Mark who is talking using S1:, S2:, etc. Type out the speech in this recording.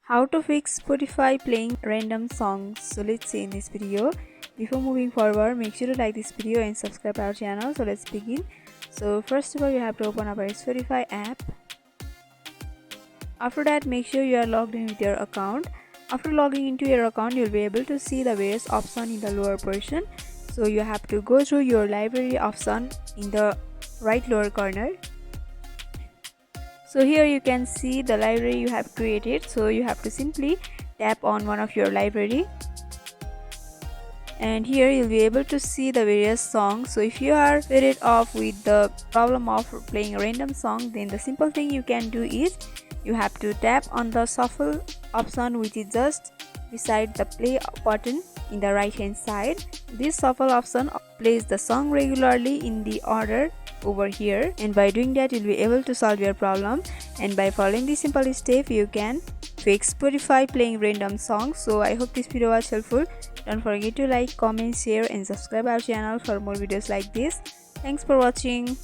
S1: How to fix Spotify playing random songs. So let's see in this video. Before moving forward, make sure to like this video and subscribe our channel. So let's begin. So first of all, you have to open up our Spotify app. After that, make sure you are logged in with your account. After logging into your account, you'll be able to see the various options in the lower portion. So you have to go through your library option in the right lower corner. So here you can see the library you have created. So you have to simply tap on one of your library. And here you'll be able to see the various songs. So if you are fed off with the problem of playing a random song, then the simple thing you can do is you have to tap on the shuffle option, which is just beside the play button in the right hand side. This shuffle option plays the song regularly in the order over here, and by doing that you'll be able to solve your problem. And by following this simple step, you can fix Spotify playing random songs. So I hope this video was helpful. Don't forget to like, comment, share and subscribe our channel for more videos like this. Thanks for watching.